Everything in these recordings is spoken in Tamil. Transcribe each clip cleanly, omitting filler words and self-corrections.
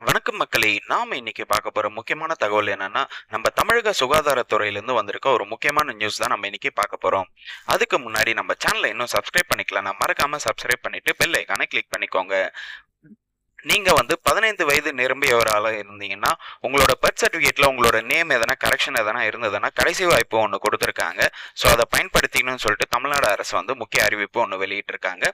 வணக்கம் மக்களே! நாம இன்னைக்கு பார்க்க போற முக்கியமான தகவல் என்னன்னா, நம்ம தமிழக சுகாதாரத்துறையிலிருந்து வந்திருக்க ஒரு முக்கியமான நியூஸ் தான் நம்ம இன்னைக்கு பார்க்க போறோம். அதுக்கு முன்னாடி நம்ம சேனல இன்னும் சப்ஸ்கிரைப் பண்ணிக்கலன்னா, மறக்காம சப்ஸ்கிரைப் பண்ணிட்டு பெல் ஐகானை கிளிக் பண்ணிக்கோங்க. நீங்க 15 வயது நிரம்பிய ஒரு ஆளா இருந்தீங்கன்னா, உங்களோட பர்த் சர்டிஃபிகேட்ல உங்களோட நேம் எதனா கரெக்ஷன் எதனா இருந்ததுன்னா, கடைசி வாய்ப்பு ஒண்ணு குடுத்திருக்காங்க. ஸோ அத பயன்படுத்திக்கணும்னு சொல்லிட்டு தமிழ்நாடு அரசு முக்கிய அறிவிப்பு ஒண்ணு வெளியிட்டிருக்காங்க.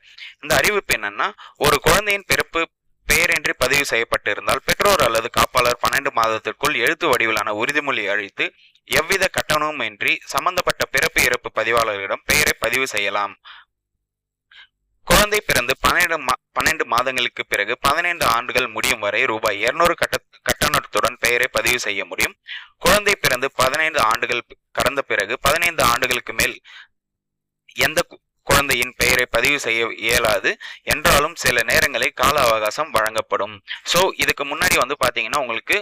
இந்த அறிவிப்பு என்னன்னா, ஒரு குழந்தையின் பிறப்பு பெயரின்றி பதிவு செய்யப்பட்டிருந்தால் பெற்றோர் அல்லது காப்பாளர் 12 மாதத்திற்குள் எழுத்து வடிவிலான உறுதிமொழி அளித்து எவ்வித கட்டணமும் இன்றி சம்பந்தப்பட்ட பிறப்பு இறப்பு பதிவாளர்களிடம் பெயரை பதிவு செய்யலாம். குழந்தை பிறந்து 12 மாதங்களுக்கு பிறகு 15 ஆண்டுகள் முடியும் வரை ரூபாய் 200 கட்டணத்துடன் பெயரை பதிவு செய்ய முடியும். குழந்தை பிறந்து 15 ஆண்டுகள் கடந்த பிறகு 15 ஆண்டுகளுக்கு மேல் எந்த குழந்தையின் பெயரை பதிவு செய்ய இயலாது என்றாலும் சில நேரங்களில் கால அவகாசம் வழங்கப்படும். ஸோ இதுக்கு முன்னாடி பாத்தீங்கன்னா உங்களுக்கு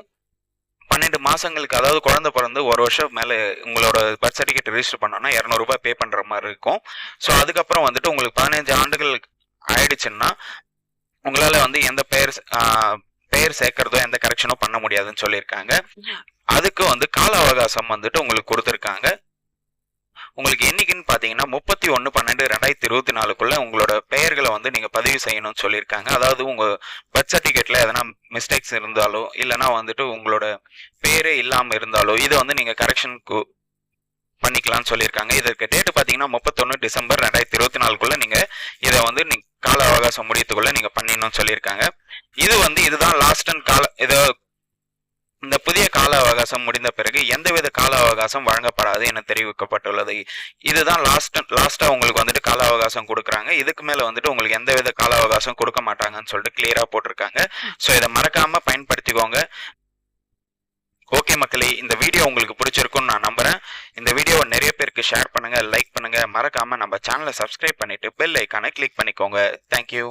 12 மாசங்களுக்கு, அதாவது குழந்தை பிறந்து ஒரு வருஷம் மேல உங்களோட பர்த் சர்டிஃபிகேட் ரிஜிஸ்டர் பண்ணோம்னா 200 ரூபாய் பே பண்ற மாதிரி இருக்கும். ஸோ அதுக்கப்புறம் உங்களுக்கு 15 ஆண்டுகள் ஆயிடுச்சுன்னா உங்களால எந்த பெயர் சேர்க்கறதோ எந்த கரெக்ஷனோ பண்ண முடியாதுன்னு சொல்லியிருக்காங்க. அதுக்கு கால அவகாசம் உங்களுக்கு கொடுத்துருக்காங்க. உங்களுக்கு என்னைக்குன்னு பாத்தீங்கன்னா 31/12/2024க்குள்ள உங்களோட பெயர்களை நீங்க பதிவு செய்யணும்னு சொல்லியிருக்காங்க. அதாவது உங்க பர்த் சர்டிஃபிகேட்ல எதனா மிஸ்டேக்ஸ் இருந்தாலோ இல்லைன்னா உங்களோட பேரே இல்லாம இருந்தாலோ இதை நீங்க கரெக்ஷனுக்கு பண்ணிக்கலாம்னு சொல்லியிருக்காங்க. இதற்கு டேட் பாத்தீங்கன்னா 31 டிசம்பர் 2024க்குள்ள நீங்க இதை கால அவகாசம் முடியத்துக்குள்ள நீங்க பண்ணிடணும்னு சொல்லியிருக்காங்க. இதுதான் லாஸ்ட் அண்ட் இந்த புதிய கால அவகாசம் முடிந்த பிறகு எந்தவித கால அவகாசம் வழங்கப்படாது என தெரிவிக்கப்பட்டுள்ளது. இதுதான் லாஸ்டா உங்களுக்கு கால அவகாசம் கொடுக்குறாங்க. இதுக்கு மேல உங்களுக்கு எந்தவித கால அவகாசம் கொடுக்க மாட்டாங்கன்னு சொல்லிட்டு கிளியரா போட்டிருக்காங்க. ஸோ இதை மறக்காம பயன்படுத்திக்கோங்க. ஓகே மக்களே, இந்த வீடியோ உங்களுக்கு பிடிச்சிருக்கும்னு நான் நம்புறேன். இந்த வீடியோவை நிறைய பேருக்கு ஷேர் பண்ணுங்க, லைக் பண்ணுங்க, மறக்காம நம்ம சேனலை சப்ஸ்கிரைப் பண்ணிட்டு பெல் ஐக்கானை கிளிக் பண்ணிக்கோங்க. தேங்க்யூ.